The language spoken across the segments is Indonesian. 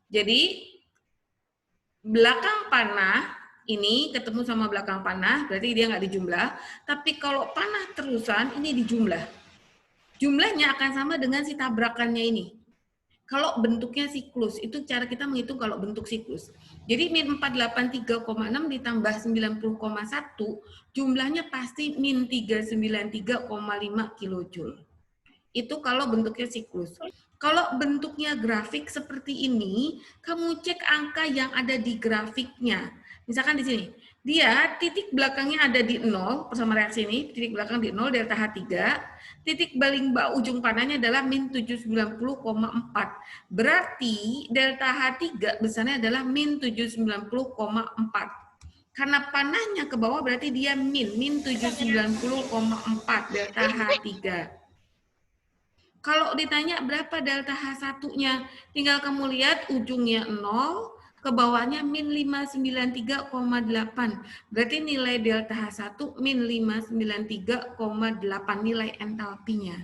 Jadi belakang panah ini ketemu sama belakang panah, berarti dia nggak dijumlah. Tapi kalau panah terusan, ini dijumlah. Jumlahnya akan sama dengan si tabrakannya ini. Kalau bentuknya siklus, itu cara kita menghitung kalau bentuk siklus. Jadi min 483,6 ditambah 90,1, jumlahnya pasti min 393,5 kilojoule. Itu kalau bentuknya siklus. Kalau bentuknya grafik seperti ini, kamu cek angka yang ada di grafiknya. Misalkan di sini, dia titik belakangnya ada di 0 bersama reaksi ini, titik belakang di 0, delta H3, titik paling ujung panahnya adalah min 790,4. Berarti delta H3 besarnya adalah min 790,4. Karena panahnya ke bawah berarti dia min 790,4 delta H3. Kalau ditanya berapa delta H1-nya, tinggal kamu lihat ujungnya 0, ke bawahnya min 593,8. Berarti nilai delta H1 min 593,8 nilai entalpinya.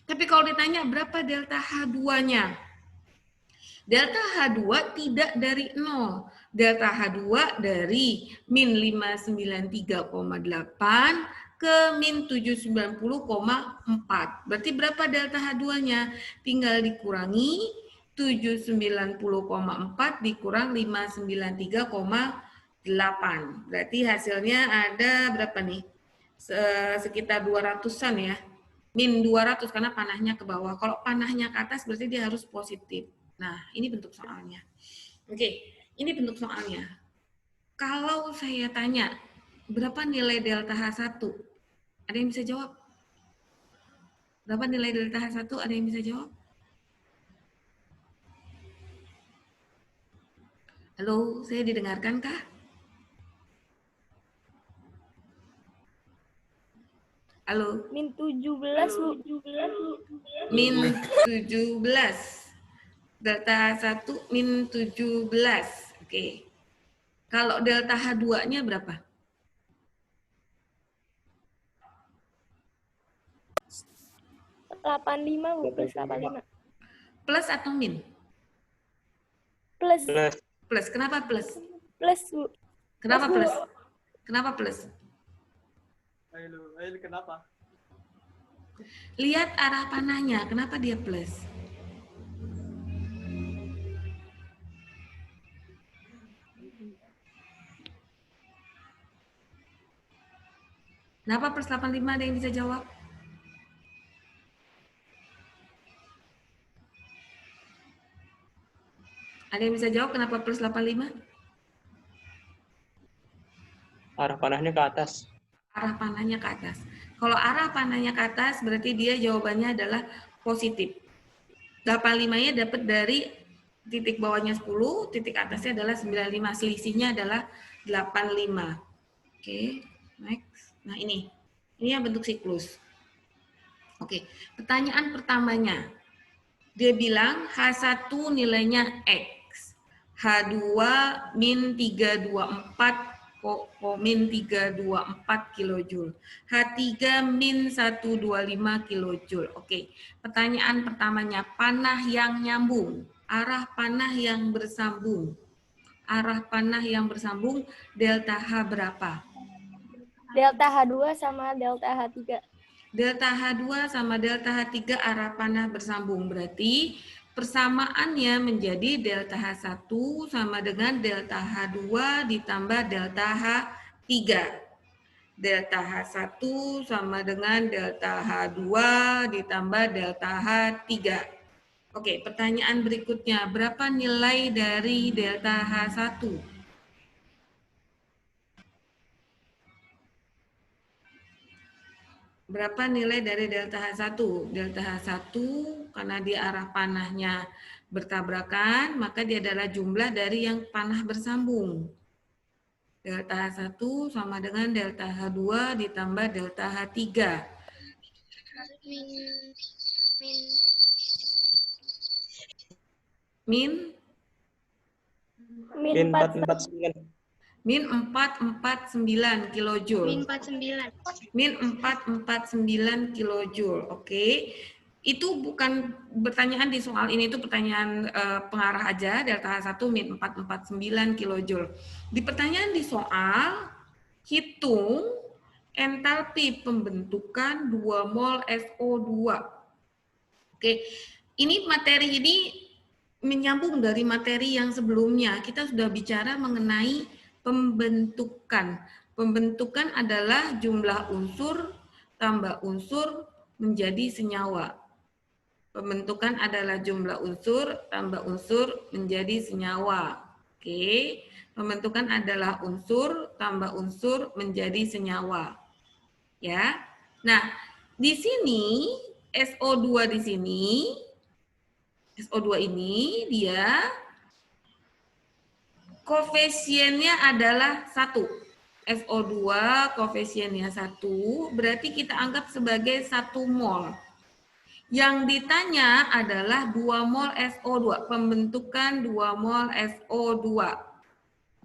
Tapi kalau ditanya berapa delta H2-nya, delta H2 tidak dari 0. Delta H2 dari min 593,8 ke min 790,4. Berarti berapa delta H2-nya? Tinggal dikurangi 790,4 dikurang 593,8. Berarti hasilnya ada berapa nih? Sekitar 200-an ya. Min 200 karena panahnya ke bawah. Kalau panahnya ke atas berarti dia harus positif. Nah, ini bentuk soalnya. Oke, ini bentuk soalnya. Kalau saya tanya, berapa nilai delta H1? Ada yang bisa jawab? Berapa nilai delta H1? Ada yang bisa jawab? Halo, saya didengarkan kah? Halo? Min 17, Bu. Min 17. Delta H1 min 17. Oke. Kalau delta H2-nya berapa? 85, Bu. Plus 85. Plus atau min? Plus. Plus. Kenapa plus? Plus, Bu. Kenapa plus? Kenapa plus? Ayo, kenapa? Lihat arah panahnya. Kenapa dia plus? Kenapa plus 85? Ada yang bisa jawab? Ada yang bisa jawab kenapa plus 85? Arah panahnya ke atas. Arah panahnya ke atas. Kalau arah panahnya ke atas, berarti dia jawabannya adalah positif. 85-nya dapat dari titik bawahnya 10, titik atasnya adalah 95. Selisihnya adalah 85. Oke, next. Nah, ini yang bentuk siklus. Oke, pertanyaan pertamanya. Dia bilang H1 nilainya X. H2 min 324 min 324 kilojoule. H3 min 125 kilojoule. Oke, pertanyaan pertamanya, panah yang nyambung, arah panah yang bersambung. Arah panah yang bersambung, delta H berapa? Delta H2 sama delta H3. Delta H2 sama delta H3 arah panah bersambung. Berarti persamaannya menjadi delta H1 sama dengan delta H2 ditambah delta H3. Delta H1 sama dengan delta H2 ditambah delta H3. Oke, pertanyaan berikutnya. Berapa nilai dari delta H1? Berapa nilai dari delta H1? Delta H1 karena dia arah panahnya bertabrakan, maka dia adalah jumlah dari yang panah bersambung. Delta H1 sama dengan delta H2 ditambah delta H3. Min 449. Min 449 kilojoule. Min 49. Min 449 kilojoule. Oke. Itu bukan pertanyaan di soal ini, itu pertanyaan pengarah aja, delta H1 min 449 kilojoule. Di pertanyaan di soal, hitung entalpi pembentukan 2 mol SO2. Oke, ini materi ini menyambung dari materi yang sebelumnya. Kita sudah bicara mengenai pembentukan. Pembentukan adalah jumlah unsur tambah unsur menjadi senyawa. Pembentukan adalah jumlah unsur tambah unsur menjadi senyawa. Oke, pembentukan adalah unsur tambah unsur menjadi senyawa. Ya. Nah, di sini SO2 di sini SO2 ini dia koefisiennya adalah 1. SO2 koefisiennya 1, berarti kita anggap sebagai 1 mol. Yang ditanya adalah 2 mol SO2, pembentukan 2 mol SO2.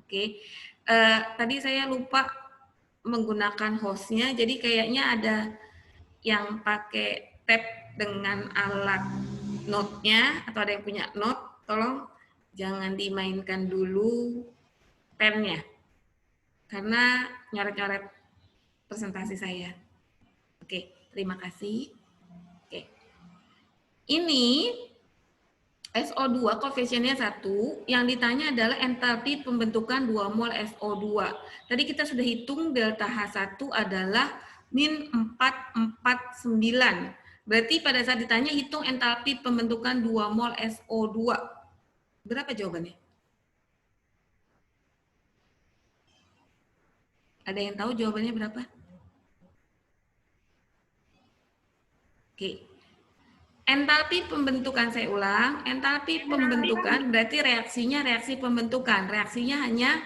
Oke, tadi saya lupa menggunakan hostnya, jadi kayaknya ada yang pakai tab dengan alat note-nya, atau ada yang punya note, tolong jangan dimainkan dulu pennya, karena nyoret-nyoret presentasi saya. Oke, terima kasih. Ini SO2 koefisiennya 1, yang ditanya adalah entalpi pembentukan 2 mol SO2. Tadi kita sudah hitung delta H1 adalah min 449. Berarti pada saat ditanya hitung entalpi pembentukan 2 mol SO2. Berapa jawabannya? Ada yang tahu jawabannya berapa? Oke. Entalpi pembentukan, saya ulang, entalpi pembentukan berarti reaksinya reaksi pembentukan. Reaksinya hanya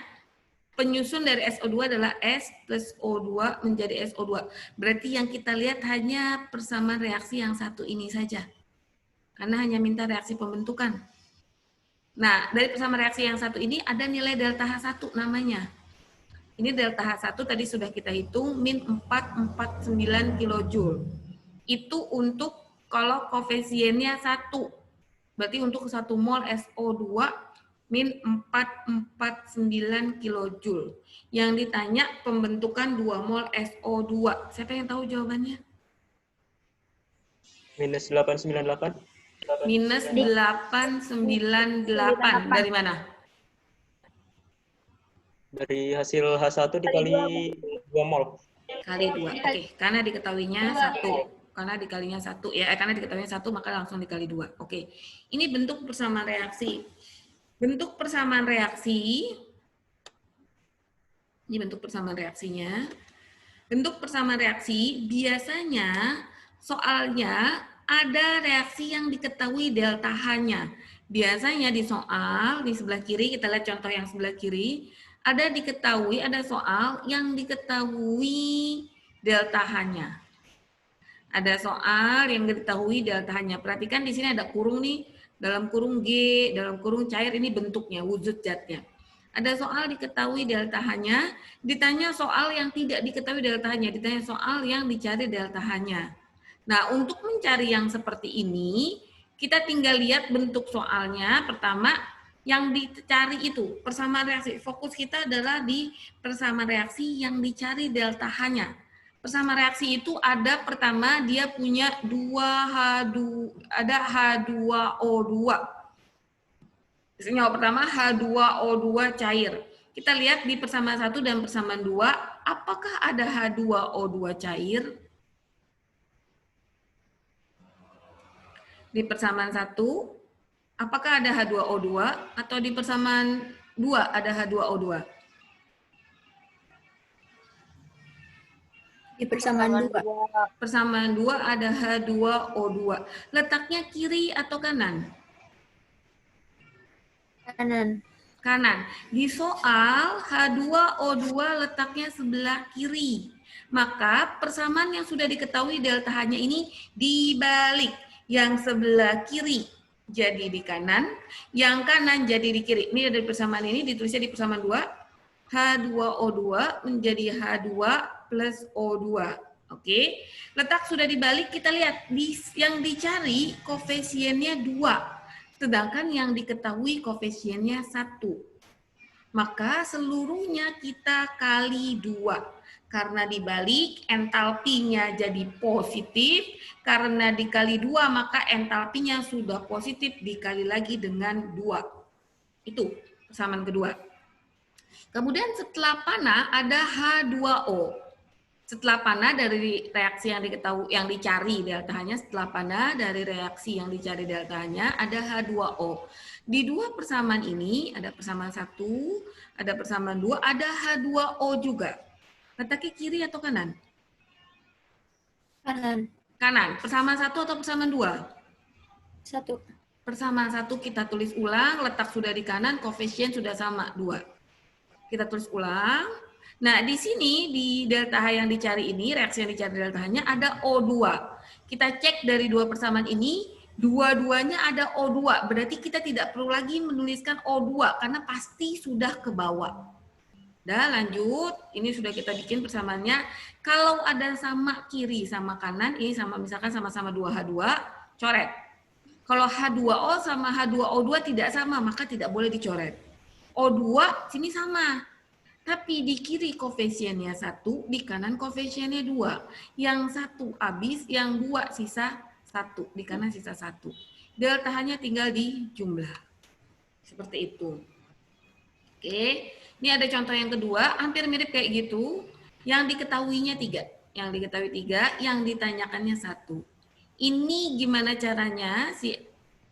penyusun dari SO2 adalah S plus O2 menjadi SO2. Berarti yang kita lihat hanya persamaan reaksi yang satu ini saja. Karena hanya minta reaksi pembentukan. Nah, dari persamaan reaksi yang satu ini ada nilai delta H1 namanya. Ini delta H1 tadi sudah kita hitung, min 449 kilojoule. Itu untuk kalau koefisiennya 1, berarti untuk 1 mol SO2 min 449 kilojoule. Yang ditanya pembentukan 2 mol SO2. Siapa yang tahu jawabannya? Minus 898. Minus 898. Dari mana? Dari hasil H1 dikali 2 mol. Kali 2. Oke, karena diketahuinya 1. Karena dikalinya 1, ya, karena diketahuinya 1 maka langsung dikali 2. Oke. Ini bentuk persamaan reaksi. Bentuk persamaan reaksi, ini bentuk persamaan reaksinya. Bentuk persamaan reaksi biasanya soalnya ada reaksi yang diketahui delta H-nya. Biasanya di soal di sebelah kiri, kita lihat contoh yang sebelah kiri, ada diketahui, ada soal yang diketahui delta H-nya. Ada soal yang diketahui delta H-nya. Perhatikan di sini ada kurung nih, dalam kurung G, dalam kurung cair, ini bentuknya, wujud zatnya. Ada soal diketahui delta H-nya, ditanya soal yang tidak diketahui delta H-nya, ditanya soal yang dicari delta H-nya. Nah, untuk mencari yang seperti ini, kita tinggal lihat bentuk soalnya. Pertama, yang dicari itu persamaan reaksi. Fokus kita adalah di persamaan reaksi yang dicari delta H-nya. Persamaan reaksi itu ada pertama dia punya 2H2, ada H2O2. Senyawa pertama H2O2 cair. Kita lihat di persamaan 1 dan persamaan 2, apakah ada H2O2 cair? Di persamaan 1, apakah ada H2O2 atau di persamaan 2 ada H2O2? Di persamaan 2. Persamaan 2 ada H2O2. Letaknya kiri atau kanan? Kanan. Kanan. Di soal H2O2 letaknya sebelah kiri. Maka persamaan yang sudah diketahui delta H-nya ini dibalik. Yang sebelah kiri jadi di kanan, yang kanan jadi di kiri. Ini dari persamaan ini ditulisnya di persamaan 2. H2O2 menjadi H2 plus O2. Oke, letak sudah dibalik, kita lihat yang dicari koefisiennya 2, sedangkan yang diketahui koefisiennya 1. Maka seluruhnya kita kali 2. Karena dibalik, entalpinya jadi positif. Karena dikali 2, maka entalpinya sudah positif dikali lagi dengan 2. Itu persamaan kedua. Kemudian setelah panah ada H2O. Setelah panah dari reaksi yang diketahui yang dicari deltanya, setelah panah dari reaksi yang dicari deltanya ada H2O. Di dua persamaan ini ada persamaan 1, ada persamaan 2, ada H2O juga. Letaknya kiri atau kanan? Kanan. Kanan. Persamaan 1 atau persamaan 2? 1. Persamaan 1 kita tulis ulang, letak sudah di kanan, koefisien sudah sama 2. Kita tulis ulang. Nah, di sini di delta H yang dicari ini, reaksi yang dicari delta H-nya ada O2. Kita cek dari dua persamaan ini, dua-duanya ada O2. Berarti kita tidak perlu lagi menuliskan O2 karena pasti sudah ke bawah. Dah, lanjut. Ini sudah kita bikin persamaannya. Kalau ada sama kiri sama kanan, ini sama misalkan sama-sama 2H2, coret. Kalau H2O sama H2O2 tidak sama, maka tidak boleh dicoret. O2 sini sama. Tapi di kiri koefisiennya 1, di kanan koefisiennya 2. Yang 1 habis, yang 2 sisa 1. Di kanan sisa 1. Delta H-nya tinggal dijumlah. Seperti itu. Oke, ini ada contoh yang kedua, hampir mirip kayak gitu. Yang diketahuinya 3. Yang diketahui 3, yang ditanyakannya 1. Ini gimana caranya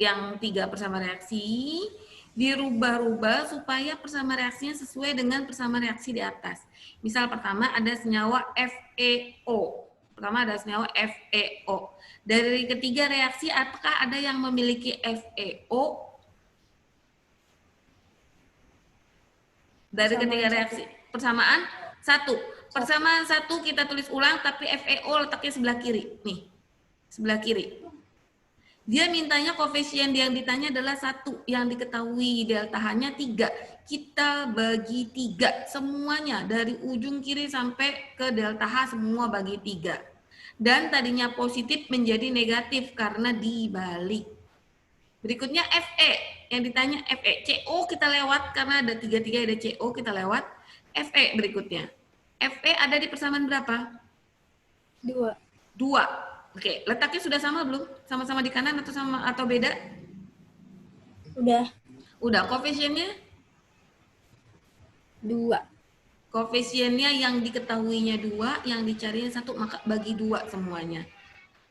yang 3 persamaan reaksi dirubah-rubah supaya persamaan reaksinya sesuai dengan persamaan reaksi di atas. Misal pertama ada senyawa FeO. Pertama ada senyawa FeO. Dari ketiga reaksi, apakah ada yang memiliki FeO? Dari ketiga reaksi. Persamaan 1. Persamaan 1 kita tulis ulang, tapi FeO letaknya sebelah kiri. Nih, sebelah kiri. Dia mintanya koefisien yang ditanya adalah 1, yang diketahui delta H-nya 3. Kita bagi 3 semuanya dari ujung kiri sampai ke delta H semua bagi 3. Dan tadinya positif menjadi negatif karena dibalik. Berikutnya Fe, yang ditanya Fe. CO kita lewat karena ada 3 ada CO kita lewat. Fe berikutnya. Fe ada di persamaan berapa? 2. 2. Oke, letaknya sudah sama belum? Sama-sama di kanan atau beda? Udah. Udah, koefisiennya? 2. Koefisiennya yang diketahuinya 2, yang dicarinya 1, maka bagi 2 semuanya.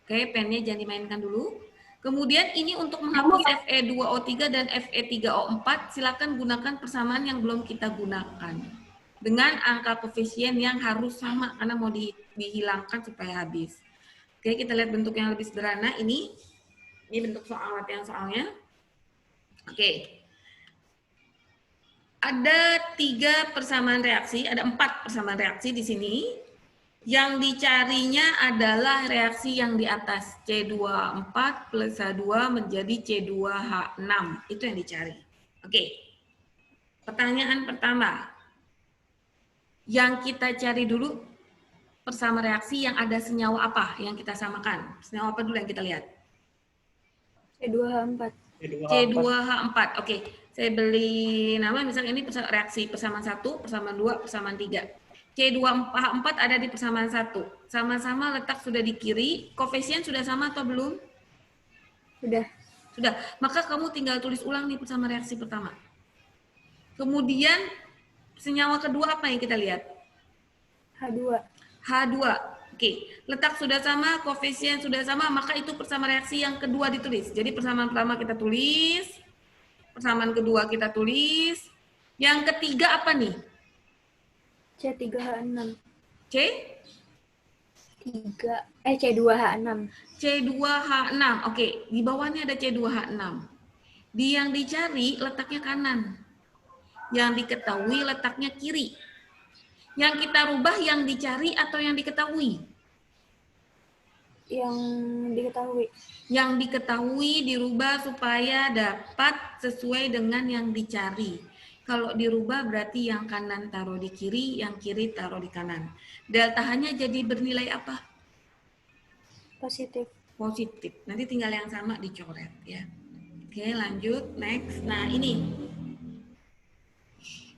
Oke, pennya jangan dimainkan dulu. Kemudian ini untuk menghapus Fe2O3 dan Fe3O4, silakan gunakan persamaan yang belum kita gunakan. Dengan angka koefisien yang harus sama, karena mau dihilangkan supaya habis. Oke, kita lihat bentuk yang lebih sederhana. Ini bentuk soal latihan soalnya. Oke. Ada 3 persamaan reaksi, ada 4 persamaan reaksi di sini. Yang dicarinya adalah reaksi yang di atas. C24 plus H2 menjadi C2H6. Itu yang dicari. Oke. Pertanyaan pertama. Yang kita cari dulu, persamaan reaksi yang ada senyawa apa yang kita samakan? Senyawa apa dulu yang kita lihat? C2H4. C2H4. Oke, saya beli nama misalnya ini reaksi persamaan 1, persamaan 2, persamaan 3. C2H4 ada di persamaan 1. Sama-sama letak sudah di kiri. Koefisien sudah sama atau belum? Sudah. Sudah. Maka kamu tinggal tulis ulang nih persamaan reaksi pertama. Kemudian senyawa kedua apa yang kita lihat? H2. H2. Oke, letak sudah sama, koefisien sudah sama, maka itu persamaan reaksi yang kedua ditulis. Jadi persamaan pertama kita tulis, persamaan kedua kita tulis. Yang ketiga apa nih? C3H6. C2H6. C2H6. Oke, di bawahnya ada C2H6. Di yang dicari letaknya kanan. Yang diketahui letaknya kiri. Yang kita rubah yang dicari atau yang diketahui? Yang diketahui. Yang diketahui dirubah supaya dapat sesuai dengan yang dicari. Kalau dirubah berarti yang kanan taruh di kiri, yang kiri taruh di kanan. Delta H-nya jadi bernilai apa? Positif. Positif. Nanti tinggal yang sama dicoret ya. Oke, lanjut. Next. Nah, ini.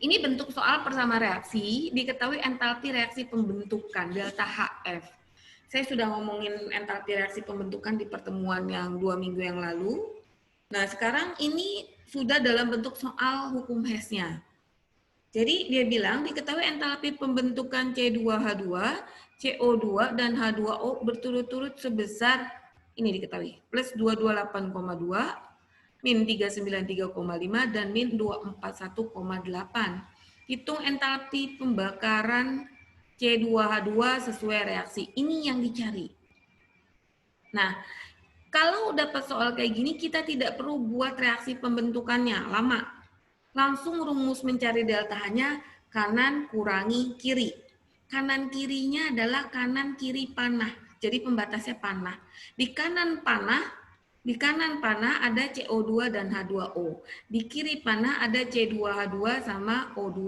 Ini bentuk soal pertama reaksi, diketahui entalpi reaksi pembentukan, delta HF. Saya sudah ngomongin entalpi reaksi pembentukan di pertemuan yang 2 minggu yang lalu. Nah, sekarang ini sudah dalam bentuk soal hukum Hess-nya. Jadi dia bilang diketahui entalpi pembentukan C2H2, CO2, dan H2O berturut-turut sebesar, ini diketahui, plus 228,2, min 393,5, dan min 241,8. Hitung entalpi pembakaran C2H2 sesuai reaksi. Ini yang dicari. Nah, kalau dapat soal kayak gini, kita tidak perlu buat reaksi pembentukannya, lama. Langsung rumus mencari delta-nya, kanan kurangi kiri. Kanan kirinya adalah kanan kiri panah. Jadi pembatasnya panah. Di kanan panah ada CO2 dan H2O. Di kiri panah ada C2H2 sama O2.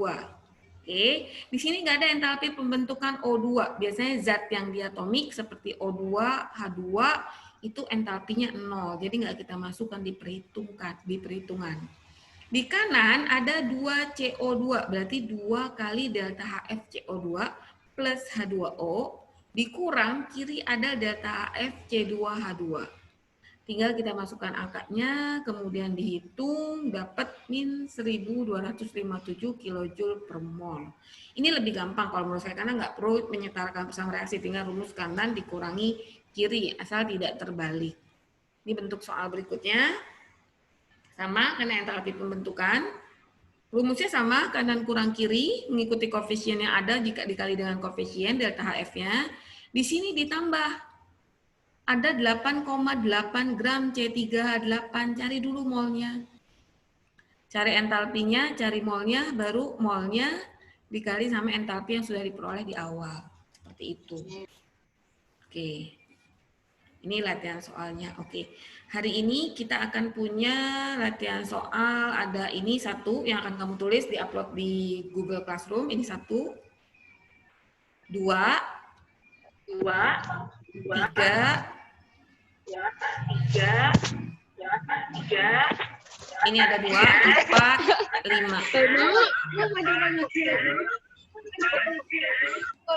Oke, di sini nggak ada entalpi pembentukan O2. Biasanya zat yang diatomik seperti O2, H2 itu entalpinya 0. Jadi nggak kita masukkan di perhitungan. Di kanan ada 2 CO2, berarti 2 kali delta HF CO2 plus H2O, dikurang kiri ada delta HF C2H2. Tinggal kita masukkan angkanya, kemudian dihitung, dapat min 1257 kJ per mol. Ini lebih gampang kalau menurut saya, karena nggak perlu menyetarkan bersama reaksi, tinggal rumus kanan dikurangi kiri, asal tidak terbalik. Ini bentuk soal berikutnya. Sama karena entalpi pembentukan. Rumusnya sama, kanan kurang kiri, mengikuti koefisien yang ada jika dikali dengan koefisien delta HF-nya. Di sini ditambah. Ada 8,8 gram C3H8, cari dulu molnya. Cari entalpinya, cari molnya, baru molnya dikali sama entalpi yang sudah diperoleh di awal. Seperti itu. Oke. Ini latihan soalnya. Oke. Hari ini kita akan punya latihan soal, ada ini satu yang akan kamu tulis, di-upload di Google Classroom, ini 1, 2, 3, ini ada 2, 4, 5.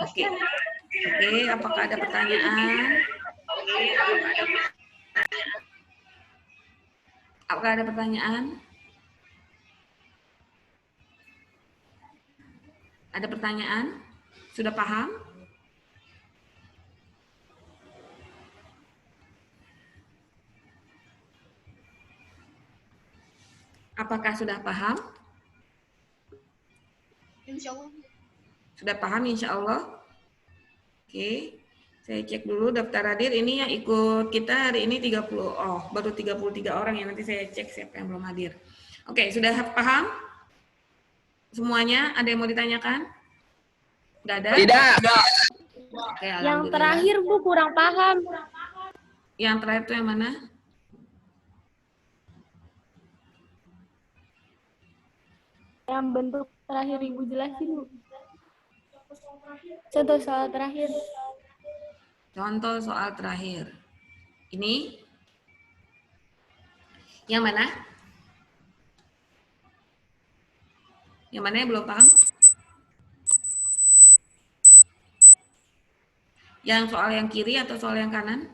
Oke. Oke, apakah ada pertanyaan? Apakah ada pertanyaan? Ada pertanyaan? Sudah paham? Apakah sudah paham? Insya Allah. Sudah paham insya Allah? Oke. Saya cek dulu daftar hadir. Ini yang ikut kita hari ini 30. Oh, baru 33 orang ya. Nanti saya cek siapa yang belum hadir. Oke, sudah paham? Semuanya? Ada yang mau ditanyakan? Nggak ada? Tidak. Oke, Yang alhamdulillah. terakhir Bu kurang paham. Yang terakhir itu yang mana? Yang bentuk terakhir Ibu jelasin Bu. Contoh soal terakhir. Contoh soal terakhir. Ini? Yang mana? Yang mana yang belum paham? Yang soal yang kiri atau soal yang kanan?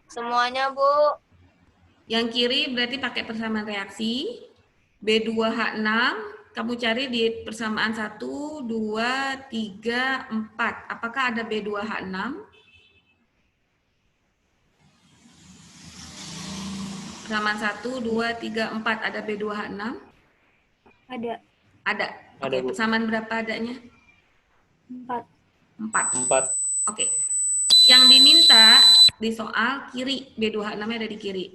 Semuanya, Bu. Yang kiri berarti pakai persamaan reaksi. B2H6, kamu cari di persamaan 1, 2, 3, 4. Apakah ada B2H6? Persamaan 1, 2, 3, 4. Ada B2H6? Ada Ada. Ada, Oke, Bu. persamaan berapa adanya? 4. 4. 4. Oke. Yang diminta di soal kiri, B2H6-nya ada di kiri.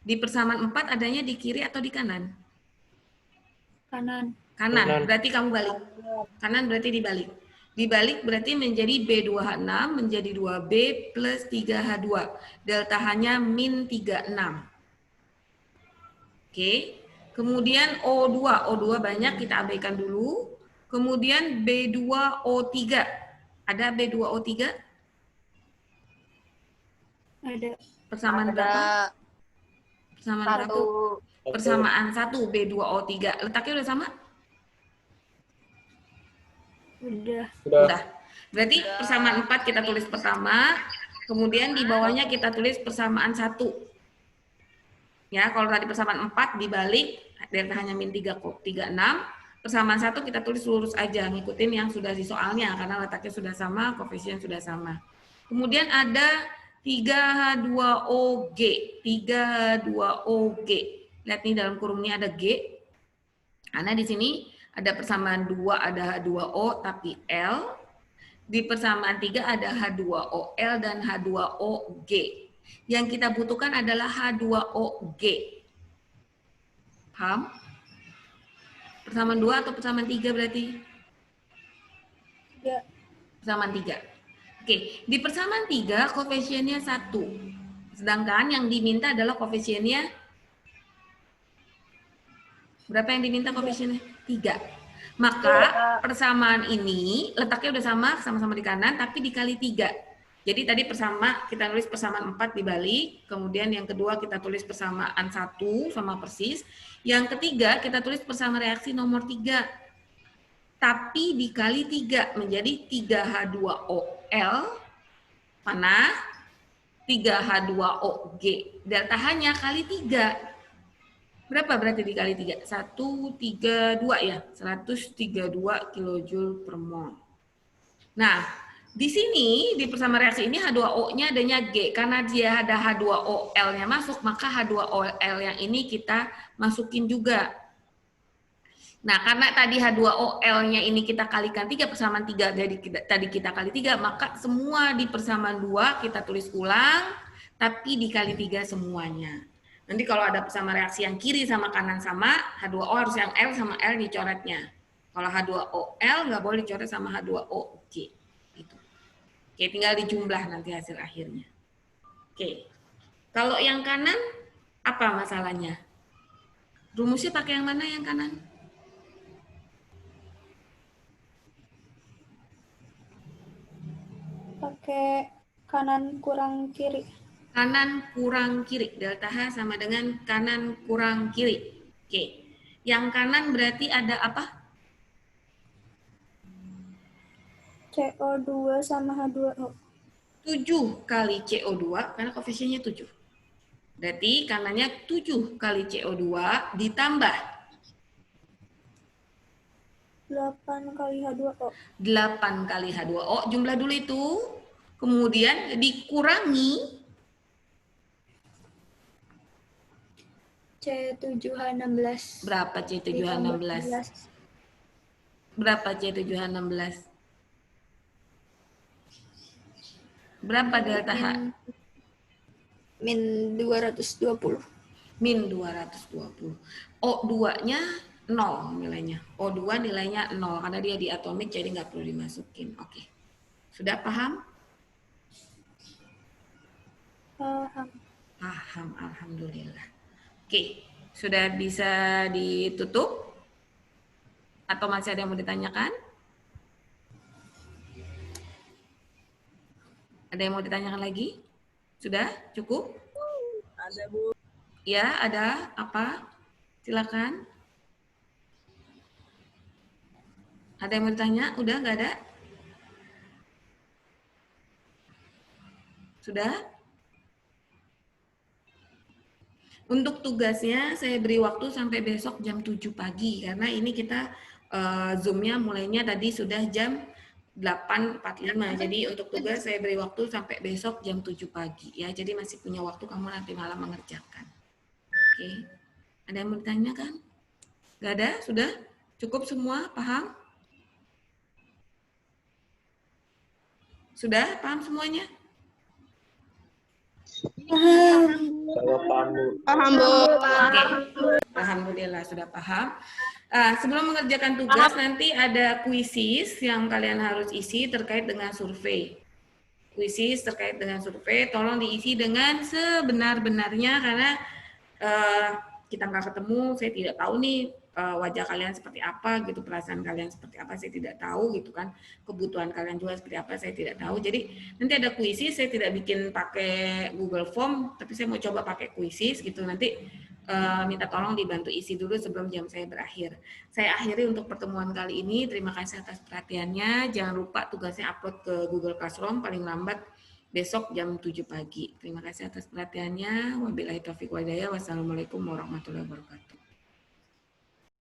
Di persamaan 4 adanya di kiri atau di kanan? Kanan. Kanan, Kanan. berarti kamu balik. Kanan berarti dibalik. Dibalik berarti menjadi B2H6 menjadi 2B plus 3H2. Delta H-nya min 36. Oke. Kemudian O2. O2 banyak, kita abaikan dulu. Kemudian B2O3. Ada B2O3? Ada. Persamaan berapa? Ada Persamaan berapa? satu. Persamaan 1 B2O3. Letaknya udah sama? Udah. Udah. Berarti persamaan 4 kita tulis pertama, kemudian di bawahnya kita tulis persamaan 1. Ya, kalau tadi persamaan 4 dibalik, delta hanya min 3,36. Persamaan 1 kita tulis lurus aja, ngikutin yang sudah di soalnya, karena letaknya sudah sama, koefisien sudah sama. Kemudian ada 3H2OG. 3H2OG. Lihat nih dalam kurungnya ada G. Karena di sini ada persamaan 2 ada H2O tapi L. Di persamaan 3 ada H2OL dan H2OG. Yang kita butuhkan adalah H2OG. Paham? Persamaan 2 atau persamaan 3 berarti? 3. Persamaan 3. Oke, di persamaan 3 koefisiennya 1. Sedangkan yang diminta adalah koefisiennya berapa yang diminta koefisiennya? 3. Maka persamaan ini letaknya udah sama-sama di kanan, tapi dikali 3. Jadi tadi kita tulis persamaan 4 dibalik, kemudian yang kedua kita tulis persamaan 1 sama persis, yang ketiga kita tulis persamaan reaksi nomor 3. Tapi dikali 3 menjadi 3H2OL panah, 3H2OG. Delta H-nya kali 3. Berapa berarti dikali 3? 132 ya, 132 kJ per mol. Nah, di sini di persamaan reaksi ini H2O-nya adanya G. Karena dia ada H2OL-nya masuk, maka H2OL yang ini kita masukin juga. Nah, karena tadi H2OL-nya ini kita kalikan 3 persamaan 3, jadi tadi kita kali 3, maka semua di persamaan 2 kita tulis ulang, tapi dikali 3 semuanya. Nanti kalau ada persamaan reaksi yang kiri sama kanan sama, H2O harus yang L sama L dicoretnya. Kalau H2OL nggak boleh dicoret sama H2OG. Gitu. Oke, tinggal dijumlah nanti hasil akhirnya. Oke, kalau yang kanan, apa masalahnya? Rumusnya pakai yang mana yang kanan? Pakai kanan kurang kiri. Kanan kurang kiri. Delta H sama dengan kanan kurang kiri. Oke. Yang kanan berarti ada apa? CO2 sama H2O. 7 kali CO2, karena koefisiennya 7. Berarti kanannya 7 kali CO2 ditambah 8 kali H2O. 8 kali H2O. Jumlah dulu itu. Kemudian dikurangi C7H16. berapa C7H16? Berapa C7H16? Berapa delta H? Min 220. Min 220. O2-nya 0 nilainya. O2 nilainya 0 karena dia di atomik jadi nggak perlu dimasukin. Oke. Sudah paham? Paham. Paham, alhamdulillah. Oke, sudah bisa ditutup? Atau masih ada yang mau ditanyakan? Ada yang mau ditanyakan lagi? Sudah? Cukup? Ada, Bu. Ya, ada apa? Silakan. Ada yang mau ditanya? Udah nggak ada? Sudah? Untuk tugasnya saya beri waktu sampai besok jam 7 pagi karena ini kita Zoom-nya mulainya tadi sudah jam 8.45. Jadi untuk tugas saya beri waktu sampai besok jam 7 pagi ya. Jadi masih punya waktu kamu nanti malam mengerjakan. Oke. Ada yang mau ditanyakan? Nggak ada? Sudah? Cukup semua? Paham? Sudah? Paham semuanya? Saya paham, Bu. Paham, Bu. Oke. Alhamdulillah sudah paham. Sebelum mengerjakan tugas nanti ada kuisis yang kalian harus isi terkait dengan survei. Kuisis terkait dengan survei tolong diisi dengan sebenar-benarnya karena kita nggak ketemu, saya tidak tahu nih wajah kalian seperti apa gitu, perasaan kalian seperti apa saya tidak tahu gitu kan, kebutuhan kalian juga seperti apa saya tidak tahu. Jadi nanti ada kuisis, saya tidak bikin pakai Google Form, tapi saya mau coba pakai kuisis gitu. Nanti minta tolong dibantu isi dulu sebelum jam saya berakhir. Saya akhiri untuk pertemuan kali ini. Terima kasih atas perhatiannya. Jangan lupa tugasnya upload ke Google Classroom paling lambat besok jam 7 pagi. Terima kasih atas perhatiannya. Wabillahi taufiq wal hidayah. Wassalamualaikum warahmatullahi wabarakatuh.